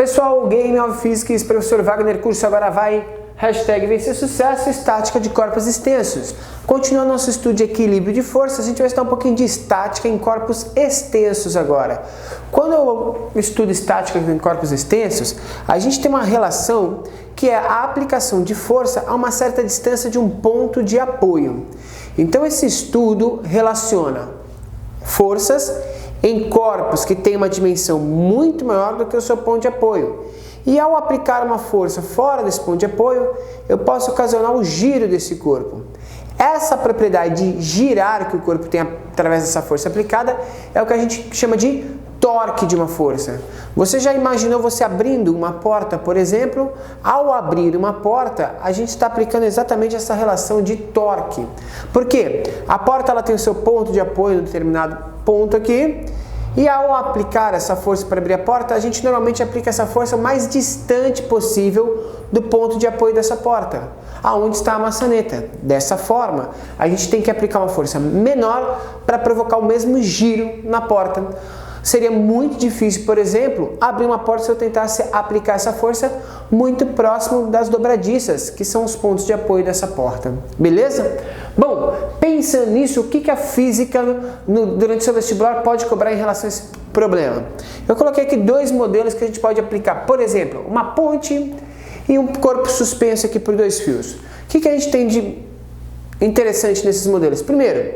Pessoal, Game of Physics, professor Wagner, curso agora vai, #vencer sucesso, estática de corpos extensos. Continuando nosso estudo de equilíbrio de forças, a gente vai estudar um pouquinho de estática em corpos extensos agora. Quando eu estudo estática em corpos extensos, a gente tem uma relação que é a aplicação de força a uma certa distância de um ponto de apoio. Então esse estudo relaciona forças em corpos que têm uma dimensão muito maior do que o seu ponto de apoio. E ao aplicar uma força fora desse ponto de apoio, eu posso ocasionar o giro desse corpo. Essa propriedade de girar que o corpo tem através dessa força aplicada é o que a gente chama de torque de uma força. Você já imaginou você abrindo uma porta, por exemplo? Ao abrir uma porta, a gente está aplicando exatamente essa relação de torque. Por quê? A porta ela tem o seu ponto de apoio em um determinado ponto aqui, e ao aplicar essa força para abrir a porta, a gente normalmente aplica essa força o mais distante possível do ponto de apoio dessa porta, aonde está a maçaneta. Dessa forma, a gente tem que aplicar uma força menor para provocar o mesmo giro na porta. Seria muito difícil, por exemplo, abrir uma porta se eu tentasse aplicar essa força muito próximo das dobradiças, que são os pontos de apoio dessa porta. Beleza? Bom, pensando nisso, o que a física durante o seu vestibular pode cobrar em relação a esse problema? Eu coloquei aqui dois modelos que a gente pode aplicar. Por exemplo, uma ponte e um corpo suspenso aqui por dois fios. O que a gente tem de interessante nesses modelos? Primeiro,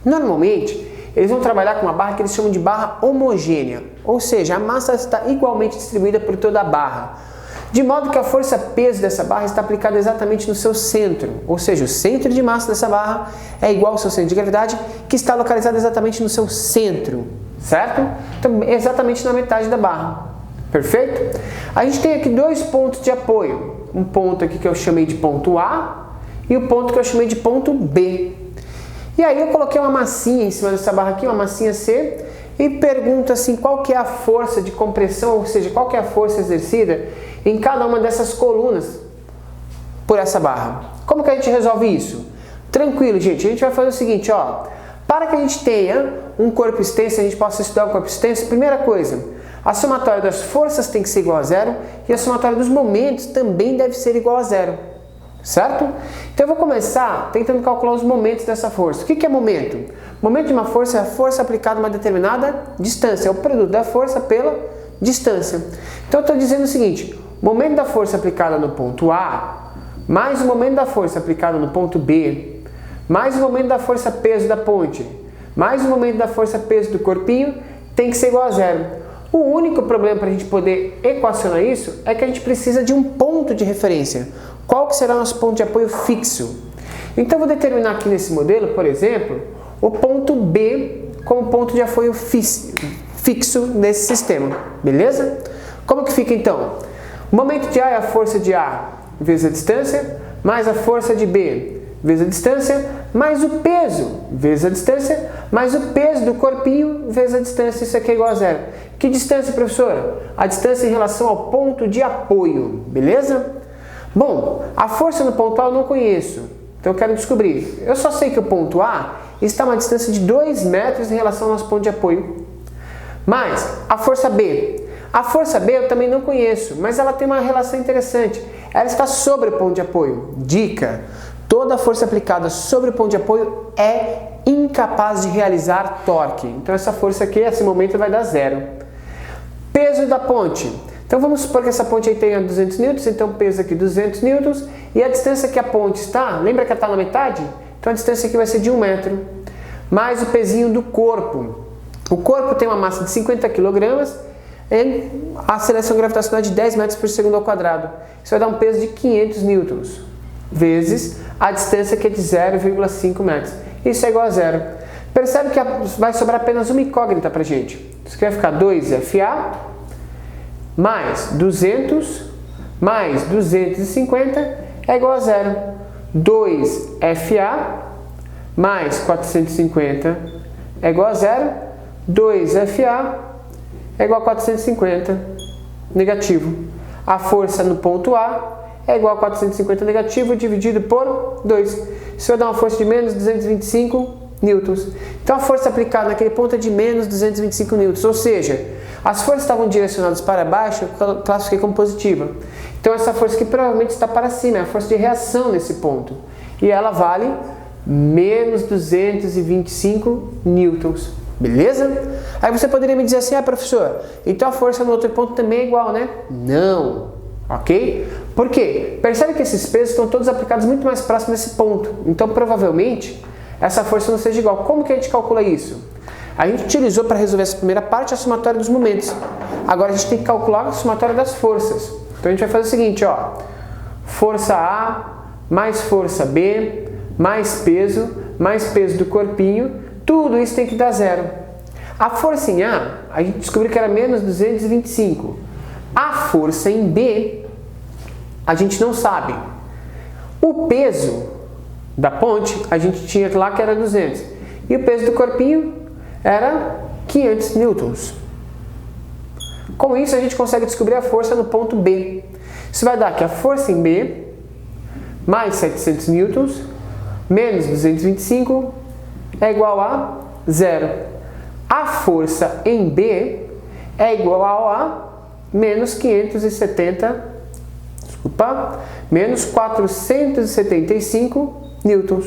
normalmente, eles vão trabalhar com uma barra que eles chamam de barra homogênea, ou seja, a massa está igualmente distribuída por toda a barra, de modo que a força-peso dessa barra está aplicada exatamente no seu centro, ou seja, o centro de massa dessa barra é igual ao seu centro de gravidade, que está localizado exatamente no seu centro, certo? Então, exatamente na metade da barra, perfeito? A gente tem aqui dois pontos de apoio, um ponto aqui que eu chamei de ponto A e o ponto que eu chamei de ponto B. E aí eu coloquei uma massinha em cima dessa barra aqui, uma massinha C, e pergunto assim, qual que é a força de compressão, ou seja, qual que é a força exercida em cada uma dessas colunas por essa barra. Como que a gente resolve isso? Tranquilo, gente, a gente vai fazer o seguinte, ó, para que a gente tenha um corpo extenso, a gente possa estudar um corpo extenso, primeira coisa, a somatória das forças tem que ser igual a zero e a somatória dos momentos também deve ser igual a zero. Certo? Então eu vou começar tentando calcular os momentos dessa força. O que é momento? Momento de uma força é a força aplicada a uma determinada distância, é o produto da força pela distância. Então eu estou dizendo o seguinte, o momento da força aplicada no ponto A, mais o momento da força aplicada no ponto B, mais o momento da força peso da ponte, mais o momento da força peso do corpinho, tem que ser igual a zero. O único problema para a gente poder equacionar isso é que a gente precisa de um ponto de referência. Qual que será o nosso ponto de apoio fixo? Então, eu vou determinar aqui nesse modelo, por exemplo, o ponto B como ponto de apoio fixo nesse sistema, beleza? Como que fica então? O momento de A é a força de A vezes a distância, mais a força de B vezes a distância, mais o peso vezes a distância, mais o peso do corpinho vezes a distância, isso aqui é igual a zero. Que distância, professora? A distância em relação ao ponto de apoio, beleza? Bom, a força no ponto A eu não conheço, então eu quero descobrir. Eu só sei que o ponto A está a uma distância de 2 metros em relação ao nosso ponto de apoio. Mas a força B. A força B eu também não conheço, mas ela tem uma relação interessante. Ela está sobre o ponto de apoio. Dica: toda força aplicada sobre o ponto de apoio é incapaz de realizar torque. Então essa força aqui, nesse momento, vai dar zero. Peso da ponte. Então vamos supor que essa ponte aí tenha 200 newtons, então peso aqui 200 newtons, e a distância que a ponte está, lembra que ela está na metade? Então a distância aqui vai ser de 1 metro, mais o pezinho do corpo. O corpo tem uma massa de 50 kg e a aceleração gravitacional é de 10 metros por segundo ao quadrado. Isso vai dar um peso de 500 newtons, vezes a distância que é de 0,5 metros. Isso é igual a zero. Percebe que vai sobrar apenas uma incógnita para a gente. Isso aqui vai ficar 2FA mais 200 mais 250 é igual a zero. 2FA mais 450 é igual a zero. 2FA é igual a 450 negativo. A força no ponto A é igual a 450 negativo dividido por 2. Isso vai dar uma força de menos 225 newtons. Então a força aplicada naquele ponto é de menos 225 newtons, ou seja, As forças estavam direcionadas para baixo, eu classifiquei como positiva. Então essa força aqui provavelmente está para cima, é a força de reação nesse ponto. E ela vale menos 225 newtons. Beleza? Aí você poderia me dizer assim, professor, então a força no outro ponto também é igual, né? Não. Ok? Por quê? Percebe que esses pesos estão todos aplicados muito mais próximo desse ponto. Então provavelmente essa força não seja igual. Como que a gente calcula isso? A gente utilizou para resolver essa primeira parte a somatória dos momentos. Agora a gente tem que calcular a somatória das forças. Então a gente vai fazer o seguinte, ó. Força A mais força B mais peso do corpinho, tudo isso tem que dar zero. A força em A gente descobriu que era menos 225. A força em B, a gente não sabe. O peso da ponte, a gente tinha lá que era 200. E o peso do corpinho era 500 newtons. Com isso, a gente consegue descobrir a força no ponto B. Isso vai dar que a força em B, mais 700 newtons, menos 225, é igual a zero. A força em B é igual a menos 475 newtons.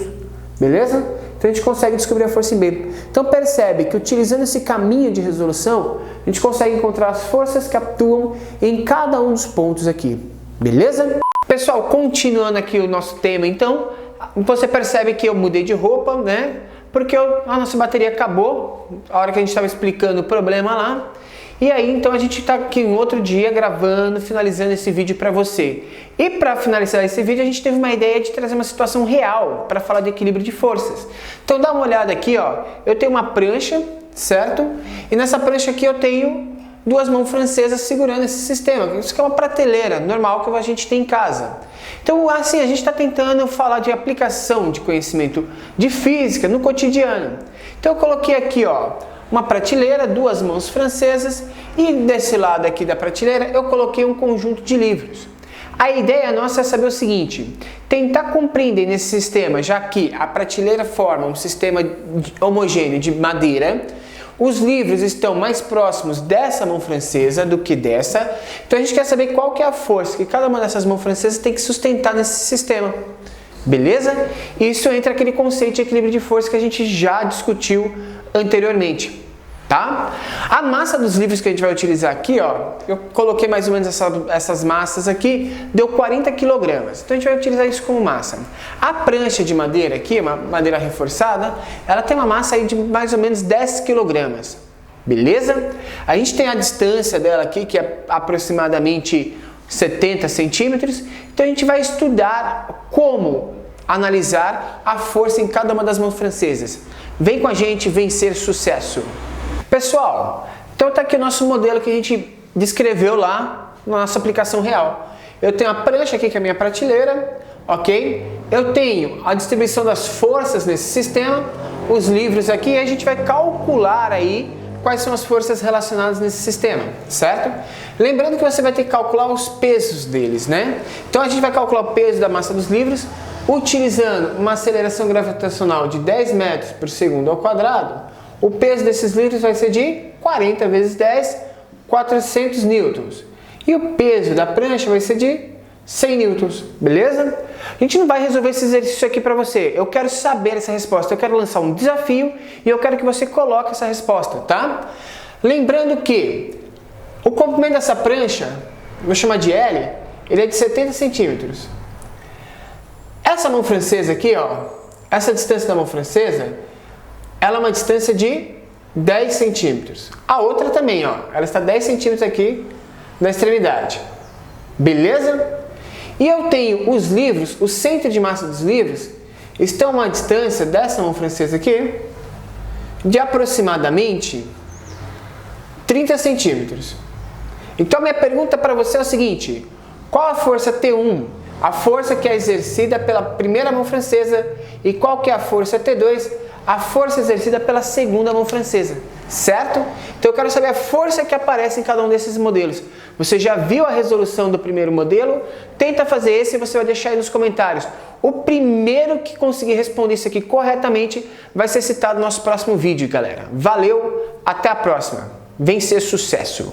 Beleza? Então a gente consegue descobrir a força em B. Então percebe que utilizando esse caminho de resolução, a gente consegue encontrar as forças que atuam em cada um dos pontos aqui. Beleza? Pessoal, continuando aqui o nosso tema, então, você percebe que eu mudei de roupa, né? Porque a nossa bateria acabou, a hora que a gente estava explicando o problema lá. E aí, então, a gente está aqui um outro dia gravando, finalizando esse vídeo para você. E para finalizar esse vídeo, a gente teve uma ideia de trazer uma situação real para falar de equilíbrio de forças. Então, dá uma olhada aqui, ó. Eu tenho uma prancha, certo? E nessa prancha aqui eu tenho duas mãos francesas segurando esse sistema. Isso aqui é uma prateleira normal que a gente tem em casa. Então, assim, a gente está tentando falar de aplicação de conhecimento de física no cotidiano. Então, eu coloquei aqui, ó, uma prateleira, duas mãos francesas, e desse lado aqui da prateleira eu coloquei um conjunto de livros. A ideia nossa é saber o seguinte, tentar compreender nesse sistema, já que a prateleira forma um sistema homogêneo de madeira, os livros estão mais próximos dessa mão francesa do que dessa, então a gente quer saber qual que é a força que cada uma dessas mãos francesas tem que sustentar nesse sistema. Beleza? Isso entra aquele conceito de equilíbrio de força que a gente já discutiu anteriormente. Tá? A massa dos livros que a gente vai utilizar aqui, ó, eu coloquei mais ou menos essas massas aqui, deu 40 kg. Então a gente vai utilizar isso como massa. A prancha de madeira aqui, uma madeira reforçada, ela tem uma massa aí de mais ou menos 10 kg. Beleza? A gente tem a distância dela aqui, que é aproximadamente 70 centímetros. Então a gente vai estudar como analisar a força em cada uma das mãos francesas. Vem com a gente vencer sucesso. Pessoal, então está aqui o nosso modelo que a gente descreveu lá na nossa aplicação real. Eu tenho a prancha aqui que é a minha prateleira, ok? Eu tenho a distribuição das forças nesse sistema, os livros aqui, e a gente vai calcular aí quais são as forças relacionadas nesse sistema, certo? Lembrando que você vai ter que calcular os pesos deles, né? Então a gente vai calcular o peso da massa dos livros utilizando uma aceleração gravitacional de 10 metros por segundo ao quadrado. O peso desses livros vai ser de 40 vezes 10, 400 newtons. E o peso da prancha vai ser de 100 newtons, beleza? A gente não vai resolver esse exercício aqui para você. Eu quero saber essa resposta. Eu quero lançar um desafio e eu quero que você coloque essa resposta, tá? Lembrando que o comprimento dessa prancha, vou chamar de L, ele é de 70 centímetros. Essa mão francesa aqui, ó, essa distância da mão francesa, ela é uma distância de 10 centímetros. A outra também, ó, ela está 10 centímetros aqui na extremidade. Beleza? E eu tenho os livros, o centro de massa dos livros, estão a uma distância dessa mão francesa aqui, de aproximadamente 30 centímetros. Então, minha pergunta para você é o seguinte, qual a força T1? A força que é exercida pela primeira mão francesa, e qual que é a força T2? A força exercida pela segunda mão francesa, certo? Então eu quero saber a força que aparece em cada um desses modelos. Você já viu a resolução do primeiro modelo? Tenta fazer esse e você vai deixar aí nos comentários. O primeiro que conseguir responder isso aqui corretamente vai ser citado no nosso próximo vídeo, galera. Valeu, até a próxima! vencer sucesso.